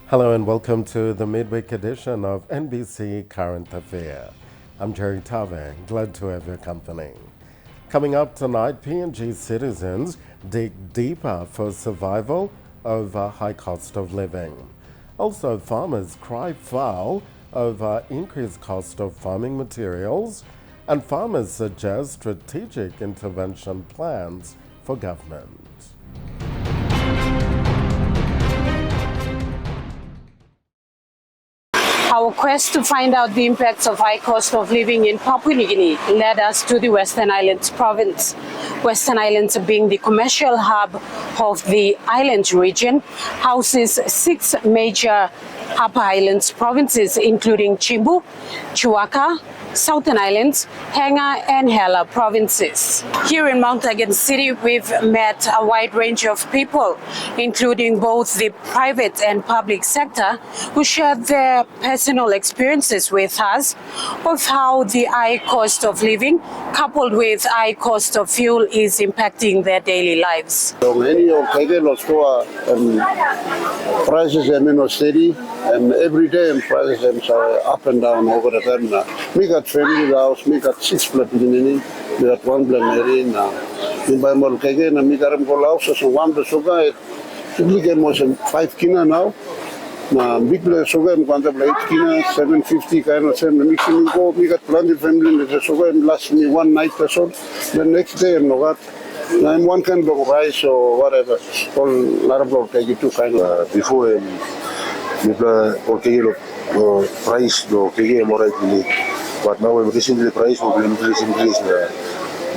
Hello and welcome to the midweek edition of NBC Current Affairs. I'm Jerry Tave, glad to have your company. Coming up tonight, PNG citizens dig deeper for survival over high cost of living. Also, farmers cry foul over increased cost of farming materials, and farmers suggest strategic intervention plans for government. Our quest to find out the impacts of high cost of living in Papua New Guinea led us to the Western Highlands province. Western Highlands, being the commercial hub of the island region, houses 6 major Upper Highlands provinces, including Chimbu, Chuaka, Southern Islands, Hanga and Hela provinces. Here in Mt Hagen City, we've met a wide range of people, including both the private and public sector, who shared their personal experiences with us of how the high cost of living, coupled with high cost of fuel, is impacting their daily lives. Prices are steady, and every day prices are up and down over the time now. We got family house, we got 6 flat in we got 1 flat now. We buy more again, and we got them go houses, so 1 the sugar. We get more than 5 kina now. Now, big sugar, we got 8 kina, 750 kind of thing. We got plenty of family, the sugar lasts me 1 night or so. The next day, I'm not. I'm 1 kind of rice or whatever. All lot of take it 2 kind of. Before price but now I'm increasing the price of increase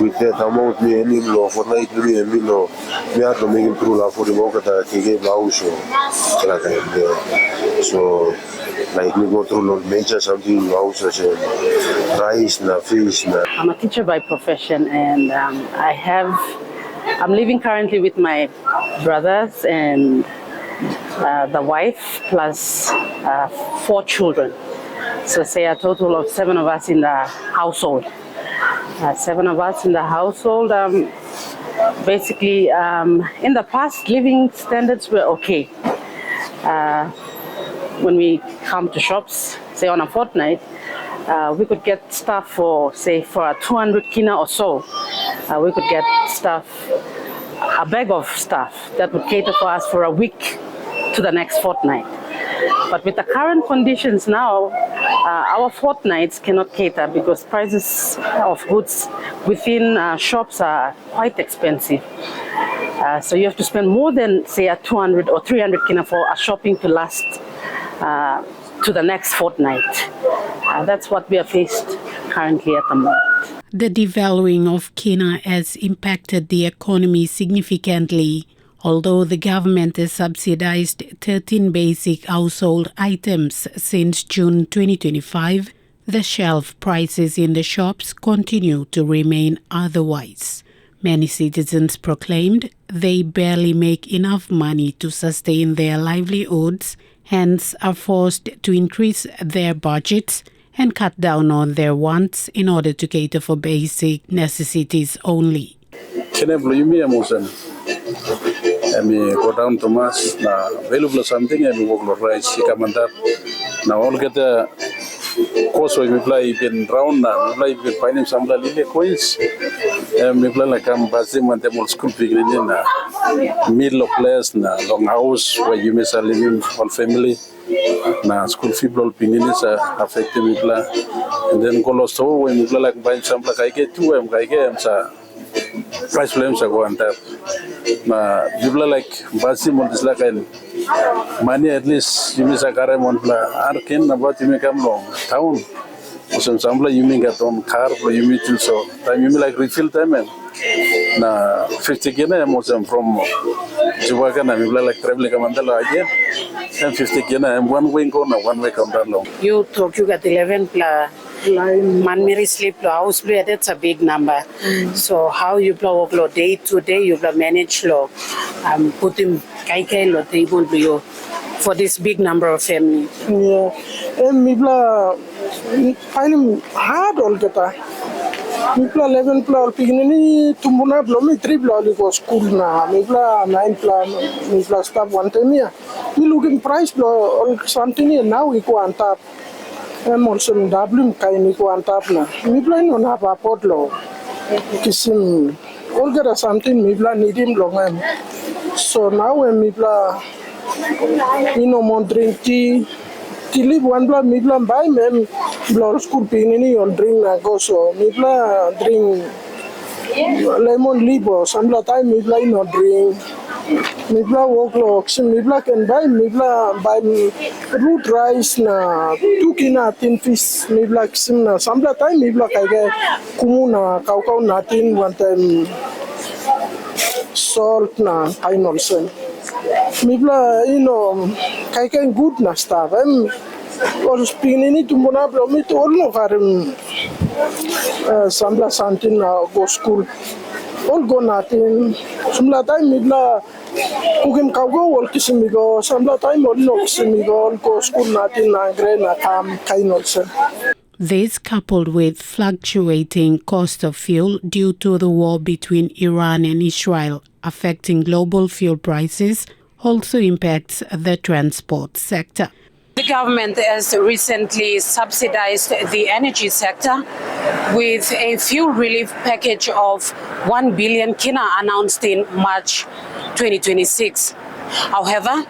with that amount me and for night me and we are making through for the market so like we go through major something houses rice na fish na. I'm a teacher by profession, and I'm living currently with my brothers and the wife plus 4 children. So say a total of 7 of us in the household. 7 of us in the household. Basically, in the past, living standards were okay. When we come to shops, say on a fortnight, we could get stuff for, say, for a 200 kina or so. We could get stuff, a bag of stuff that would cater for us for a week to the next fortnight. But with the current conditions now, our fortnights cannot cater because prices of goods within shops are quite expensive. So you have to spend more than, say, a 200 or 300 kina for a shopping to last to the next fortnight. That's what we are faced currently at the moment. The devaluing of kina has impacted the economy significantly. Although the government has subsidized 13 basic household items since June 2025, the shelf prices in the shops continue to remain otherwise. Many citizens proclaimed they barely make enough money to sustain their livelihoods, hence are forced to increase their budgets and cut down on their wants in order to cater for basic necessities only. I go down to mass, available something, and work rice, now all get the course we play in round now, we play finding some little coins, we play like I'm passing when the school beginning in middle of place, long house where you may living one family, school people opinion is affecting me, and then go lost over when you play like buying some like I get 2 I get price flames are going up. People like Basim is like money at least you miss a caramon arkin about you make long town. So some you may get on car or you meet so time you may like refill time and 50 Guinea from Chuakan and people like traveling Mandela again. And 50 Guinea and 1 week on 1 week on that long. You talk you got 11 man sleep house play, that's a big number. So how you blow day to day you manage put him kai table you for this big number of family. Yeah, and me find hard all the time. Me 11 pigini tumbuna me 3 go school na me 9 me stop 1 time. we looking price lo something now we go on top. Also W kain ko on top na. Mi plan on have a pot lo. Kisim all get something mi plan need him long. So now when mi plan more drink tea. Live one blood, me blood buy me blood school pingini on drink na go so me blood drink lemon libo some blood time me blood no drink me blood walk locks me blood can buy me blood buy root rice na 2 kina tin fish me blood sim na some blood time me blood kaya kumuna kau na tin one time salt na kain also. Mibla, kaya good na stuff. Or speaking to Monablo, me to all no harem. Sambla Santin go school. All go nothing. Sambla time Mibla, cooking cow go, all kissing me go. Sambla time all no kissing me go, go school nothing, na grain, na calm, kind also. This, coupled with fluctuating cost of fuel due to the war between Iran and Israel affecting global fuel prices, also impacts the transport sector. The government has recently subsidized the energy sector with a fuel relief package of 1 billion kina announced in March 2026. However,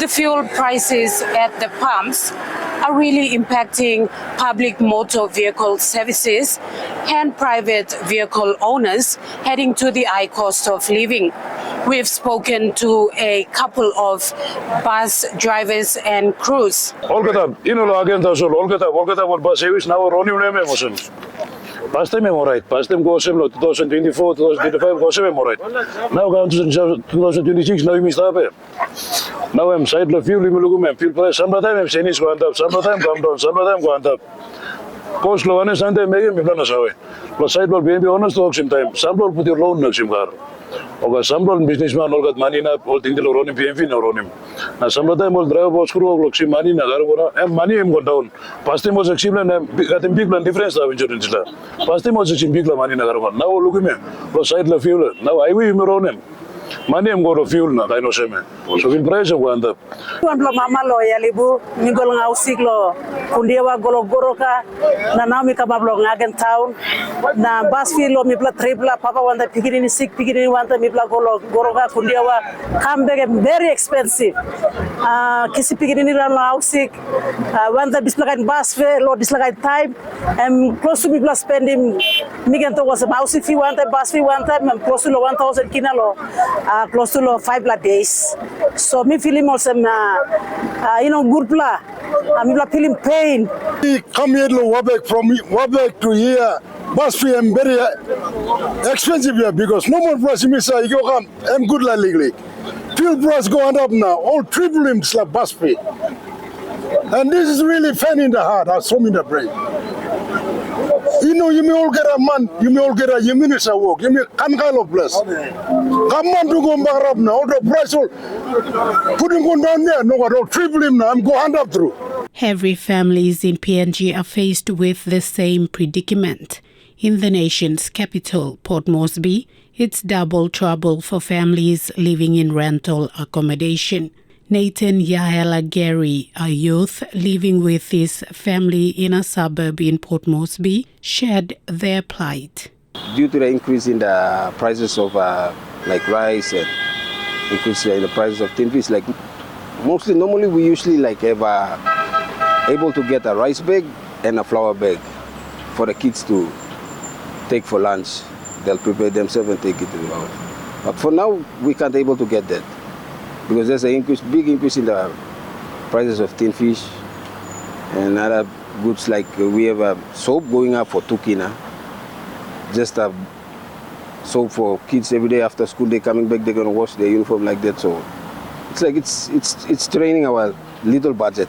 the fuel prices at the pumps are really impacting public motor vehicle services and private vehicle owners heading to the high cost of living. We've spoken to a couple of bus drivers and crews. Past time right. Past time goes 2024, 2025 goes right. Now going to 2026, now we missed up. Now I'm side of fuel, fuel price. Sometimes I'm saying it's going up, sometimes come down, sometimes going up. Cost low and Sunday making me run away. But side will be honest to auction time. Some will put your loan next him car. Okay, some businessman all got money na all things will run him, PMV no run him. Now sometimes all driver was screw over, see money na and money him go down. Past time was a similar and got a big difference of insurance. Past time was a big money na now look at me. But side of fuel. Now I will him run him. Money am go to fuel na I know same. So in price of one up. Lo mama lo yalibu mingol ngau siglo kundiwa golo goroka na now mi kabablo ngagen town na bus fee lo mi pla tripla papa wanda pigini sick pigini wanda mi pla golo goroka kundiwa come back very expensive. Kisi pigini ran ngau sick wanda dislakan bus fee lo dislakan time and close to mi pla spending migento was about fee wanda bus fee wanda close to 1,000 kina lo close to 5 days. So me feeling also good pla. I'm feeling pain. We come here to Wabek to here. Bus fee am very expensive here because no more price me say you come. I'm good legally. Fuel price going up now. All triple him slap bus fee. And this is really pain in the heart. I saw me in the brain. You may all get a man, you may all get a minister work, you may come kind of place. Come on to go back up now, the price will put him going down there, no, I'll triple him now, I'm going hand up through. Every families in PNG are faced with the same predicament. In the nation's capital, Port Moresby, it's double trouble for families living in rental accommodation. Nathan Yahela Gary, a youth living with his family in a suburb in Port Moresby, shared their plight. Due to the increase in the prices of like rice and increase in the prices of tin fish, like normally we usually like have able to get a rice bag and a flour bag for the kids to take for lunch. They'll prepare themselves and take it to the house. But for now, we can't able to get that. Because there's a big increase in the prices of tin fish and other goods like we have soap going up for 2 kina. Just a soap for kids every day after school, they coming back, they're gonna wash their uniform like that. So it's like it's draining our little budget.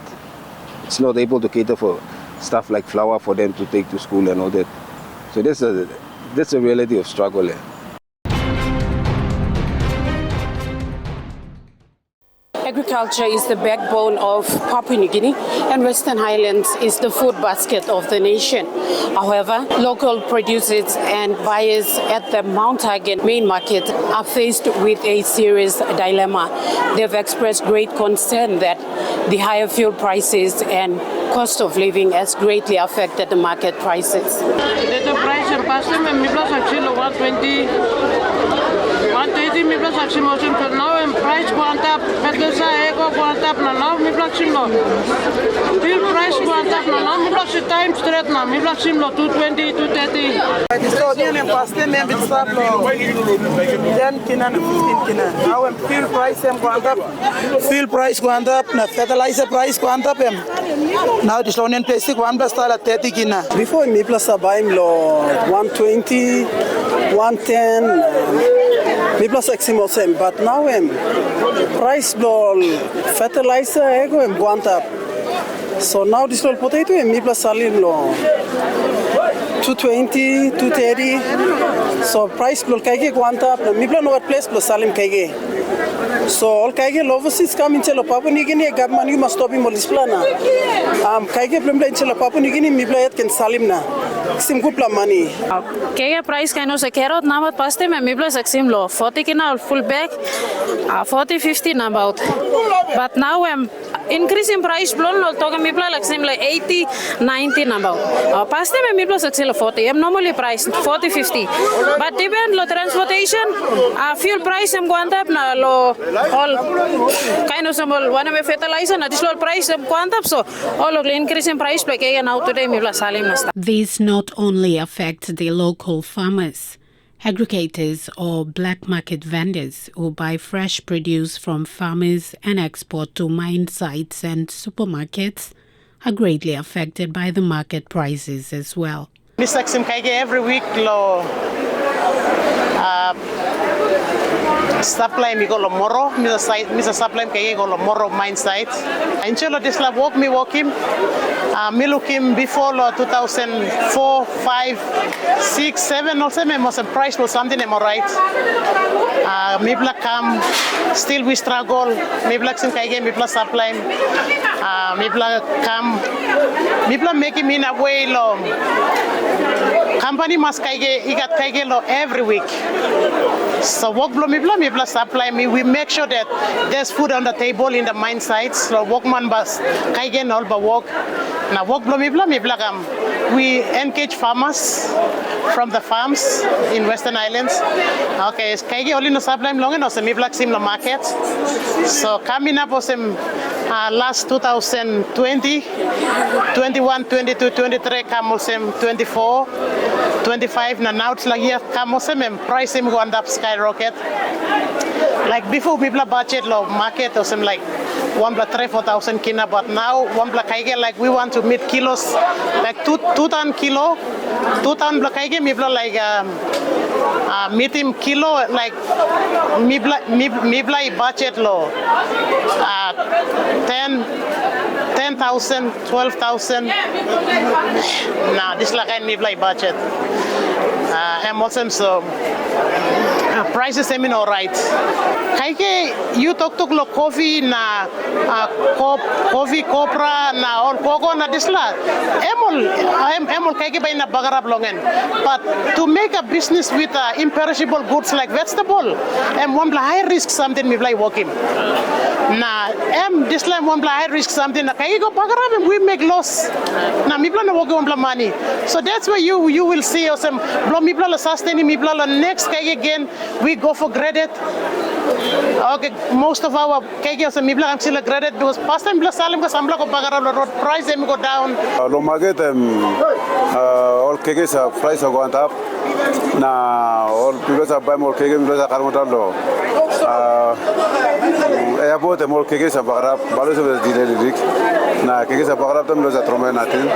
It's not able to cater for stuff like flour for them to take to school and all that. So that's a reality of struggle. Agriculture is the backbone of Papua New Guinea, and Western Highlands is the food basket of the nation. However, local producers and buyers at the Mt Hagen main market are faced with a serious dilemma. They've expressed great concern that the higher fuel prices and cost of living has greatly affected the market prices. The price of pasta, mi plus actually 120, 130 mi plus actually motion for now and price go up, but the say go up now mi plus simlo. Bill price go up now mi plus time straight now mi plus simlo 220, 230. So the pasta me bit stop lo. 10 kina na 15 kina. Now fuel price go up. Fuel price go up, na fertilizer price go up. Now this loan and plastic 1 plus 30 kina. Before me plus buy lo 120, 110. Me plus eximo same, but now price blow fertilizer ego go up. So now this little potato me plus salim lo 220, 230. So price blow kaige go up. Me plus no place plus salim kaige. So all kaige overseas come in Chelo Papua New Guinea government you must stop him this plana. Kaige plumla in Chelo Papua New Guinea me plus can salim na. Sim good plan money. Kaige price kind of carrot now but past time me plus exim lo 40 kina full bag 40 50 na about. But now I'm increasing price blown lo toga me plus exim like 80 90 na about. Past time me plus exim 40. I'm normally price 40 50. But depend lo transportation fuel price am go up na lo all kind of some one of fertilizer na this low price am go up so all of the increase in price like now today me plus salim na. This not only affects the local farmers, aggregators or black market vendors who buy fresh produce from farmers and export to mine sites and supermarkets are greatly affected by the market prices as well. Every week lo supply mi go lo moro misa supply kay go lo moro mine site inchelo this la walk him mi look him before lo 2004 5 6 7 also me was a price was something am right mi black come still we struggle mi black sin kay mi plus supply mi black come mi black make him in a way lo company must kaige igat kaige lo every week. So work blow me plus supply me. We make sure that there's food on the table in the mine sites. So workman bus kaige all but work. Now work blow me we engage farmers from the farms in Western Highlands. Okay, kaige only no supply long and also me black sim no market. So coming up was last 2020, 21, 22, 23 come 24. 25 now it's like here come price him go up skyrocket. Like before people budget low market or some like 1,300-4,000 kina, but now 1,000 like we want to meet kilos like 2 kilo 2 ton kaige me like meet him kilo like me budget low 10,000 12,000 nah this like I need like budget and also so prices I mean all right kaike you talk lo coffee na coffee copra na or coco na disla emol kaike by na bagarap longen but to make a business with imperishable goods like vegetable and one high risk something me like working na disla one high risk something na kaike go bagarap and we make loss na me plan work on money so that's why you will see us blow me plan sustain me plan next kaike again we go for credit. Okay, most of our KGs and Mibla I'm still graded because past time plus Salim because Ambla road price them go down. Lo market all KGs price go up. Na all people buy more KGs because Karmota lo. Airport more KGs bagarap balos of the na KGs bagarap them los atrome natin.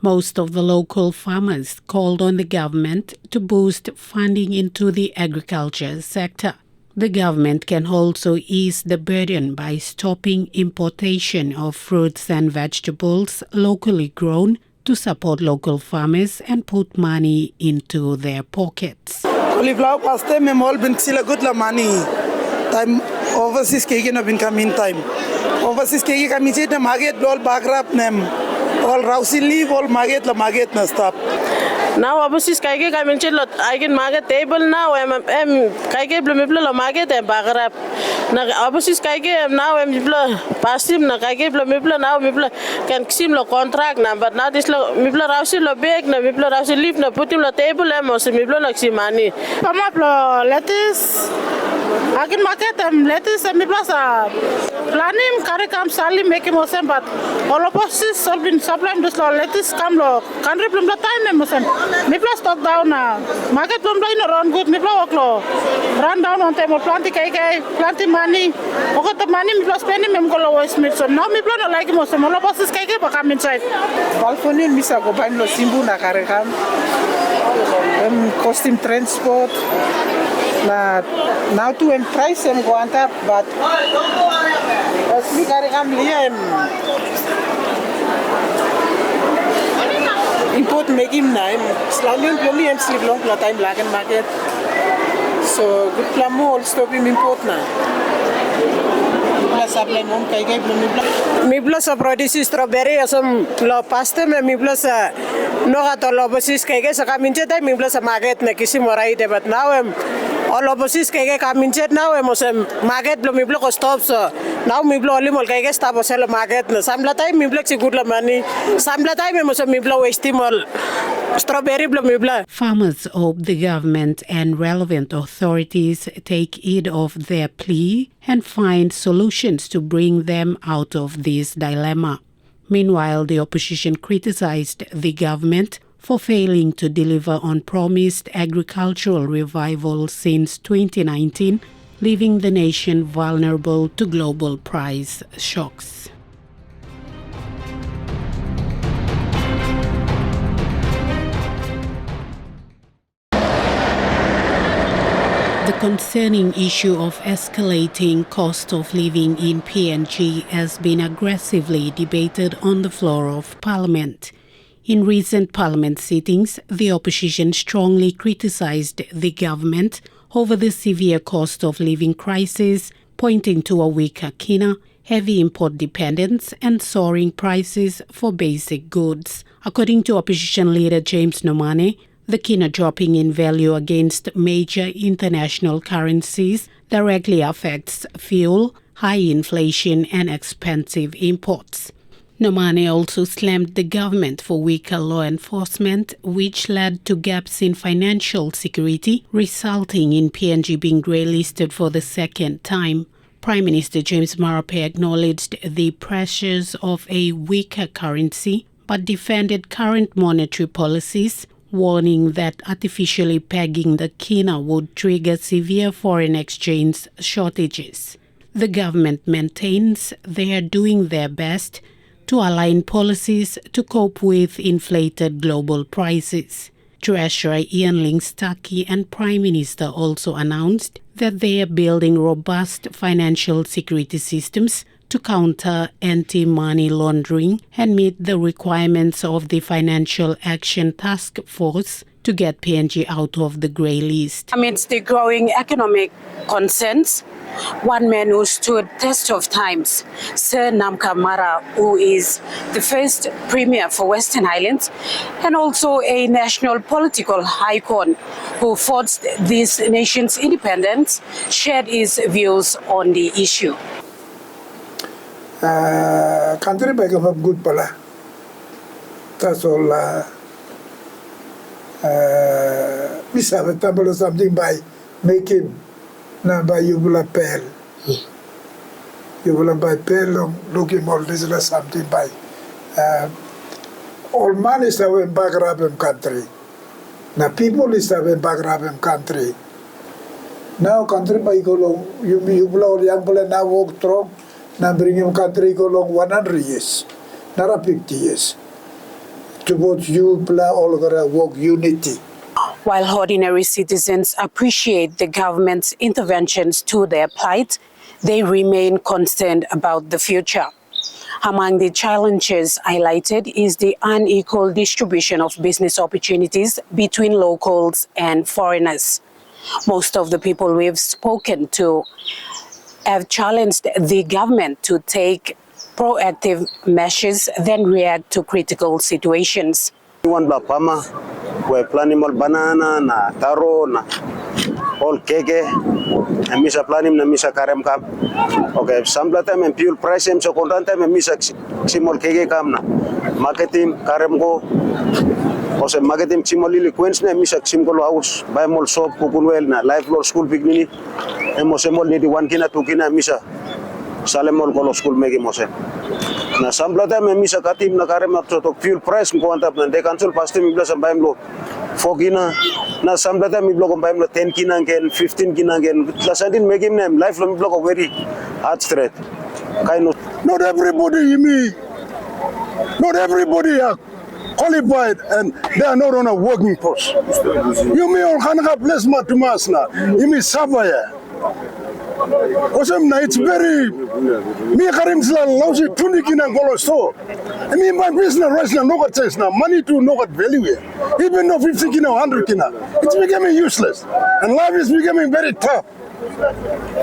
Most of the local farmers called on the government to boost funding into the agriculture sector. The government can also ease the burden by stopping importation of fruits and vegetables locally grown to support local farmers and put money into their pockets. Cauliflower pasta me all been sila good la money. Time overseas kege na bin come in time. overseas kegi kami cita maget lol bagrap nem all rausin leave all maget na stop. Now overseas kaige kami cita I can market table now kaige belum belum market bagrap. Na overseas kaige now belum pasim na kaige belum now belum kan sim lo contract na but now this lo belum rausin lo bag na belum rausin leave na putim lo table masih belum nak si money. Pamap lo lettuce. Akin market lettuce mi plaza planim kare kam salim make mosem but all of us solving supply dus lo lettuce kam lo country belum lo time mosem mi plaza stock down na market belum lo run good mi plaza lo run down on time planti planti money oke the money mi plaza spending mem ko lo waste mi so now mi plaza like mosem all of us kai bakam inside balkonil misa go ban lo simbu na kare kam costume transport now to and price and go on top but as we carry import make him name slightly only and sleep long time lagan market so good plan all stop him import na supply mom kai mi plus produce strawberry asam lo pasta mi plus no gato lo basis kai sa kaminche dai mi plus market na kisi morai de but now all opposites kai kaminche now market lo mi plus stop so now mi plus only mol kai stop sel market na samla tai mi plus good la money samla tai mi plus waste mol strawberry blo mi plus. Farmers hope the government and relevant authorities take heed of their plea and find solutions to bring them out of this dilemma. Meanwhile, the opposition criticized the government for failing to deliver on promised agricultural revival since 2019, leaving the nation vulnerable to global price shocks. The concerning issue of escalating cost of living in PNG has been aggressively debated on the floor of Parliament. In recent Parliament sittings, the opposition strongly criticized the government over the severe cost of living crisis, pointing to a weaker kina, heavy import dependence and soaring prices for basic goods. According to opposition leader James Nomane, the kina dropping in value against major international currencies directly affects fuel, high inflation and expensive imports. Nomane also slammed the government for weaker law enforcement, which led to gaps in financial security, resulting in PNG being grey-listed for the second time. Prime Minister James Marape acknowledged the pressures of a weaker currency, but defended current monetary policies, warning that artificially pegging the kina would trigger severe foreign exchange shortages. The government maintains they are doing their best to align policies to cope with inflated global prices. Treasurer Ian Lingstaki and Prime Minister also announced that they are building robust financial security systems to counter anti-money laundering and meet the requirements of the Financial Action Task Force to get PNG out of the grey list. Amidst the growing economic concerns, one man who stood test of times, Sir Namka Mara, who is the first Premier for Western Highlands and also a national political icon who fought this nation's independence, shared his views on the issue. Country by of good pala. That's all. We have a table or something by making. Now by you will pale. You will buy pale looking all this or something by. All man is having background country. Now people is having background country. Now country by go long. You blow young people now walk through. Now bring him country go long 100 years, not 50 years. To both you play all gonna work unity. While ordinary citizens appreciate the government's interventions to their plight, they remain concerned about the future. Among the challenges highlighted is the unequal distribution of business opportunities between locals and foreigners. Most of the people we've spoken to have challenged the government to take proactive measures than react to critical situations. One bla pama, we planning all banana na taro na all keke, and misa planning na misa karem kam. Okay, some time and fuel price em so content time and misa simol keke kam na marketing karem go. Ose marketing simolili queens na misa simkolo house buy mall shop kukunwel na life law school pigmini. Emose mol ni di 1 kina 2 kina misa salemol kolo school megi mose. Na samplata me misa katim na kare mat to fuel price ko antap na de cancel pasti mi bla sampai lo 4 kina na samplata mi blog sampai lo 10 kina ken 15 kina ken la sandin make him name life lo mi blog very hard straight kind of not everybody are qualified and they are not on a working post. You may all kanaka place matumas na imi sabaya. It's very me karim sla lausi tunikina golo so. I mean my business right now no got sense now money to no got value here. Even though 50 kina 100 kina it's becoming useless and life is becoming very tough.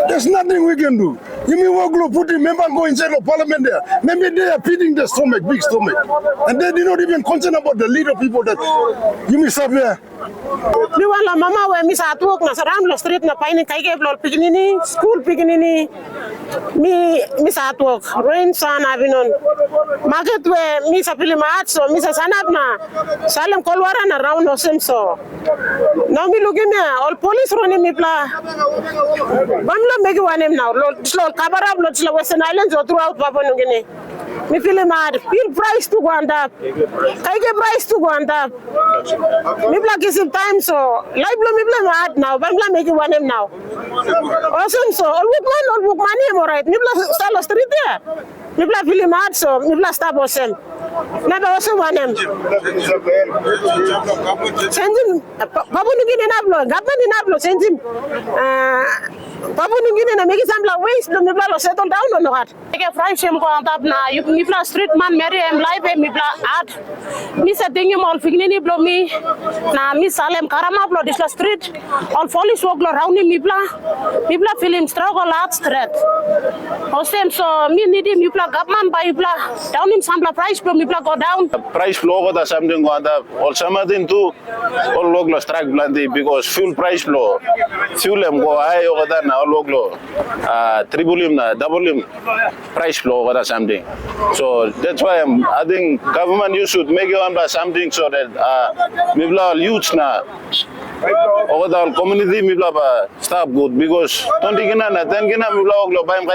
There's nothing we can do. You mean what group put him member go inside the parliament there? Maybe they are feeding the stomach, big stomach. And they did not even concern about the little people that you miss up there. Mi wala mama we mi sa tuok na saram lo street na paini kaike blol piginini school piginini mi sa tuok rain sana binon market we mi sa pili maat so mi sa sanap na salem kolwara na round no semso now mi lugi me all police roni mi pla bamla megi wanem now lo kabarab lo tsla Western Highlands or throughout Papua New Guinea. Me feel mad. Feel price to go and up. Kaike price to go and up. Me black is in time so life lo me blame mad now. Bamla megi wanem now. Awesome so all book money am alright. Me black style street there. Me black feel mad so me black stop awesome. Never also wanem. Send him Papua New Guinea nablo. Government nablo send him. Papua New Guinea na megi samla waste lo me black lo settle down on that. Ke price em ko antap na mi bla street man meri em live mi bla ad mi sa dingi mol fignini blo mi na mi salem karama blo disla street all police work lo round mi bla film struggle at street osem so mi nidi mi bla government by bla down in sambla price blo mi bla go down price flow ko da something ko anda all samadin tu all log lo strike blandi because fuel price flow fuel em go high ko da na all log lo triple na double price flow or something. So that's why I think government you should make it on by something so that people are youth now. Over the community people stop good because 20 kina na 10 kina people are buying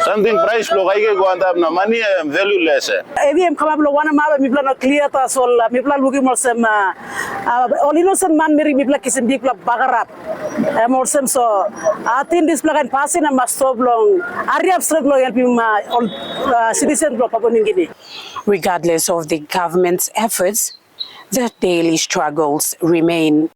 something price flow go and have no money value less. AVM come up one map people no clear ta sol people looking more some all innocent man meri people kisim dik bagarap more some so I think this plan passing and must stop long area straight lo help him all citizens of Papua New Guinea. Regardless of the government's efforts, the daily struggles remain.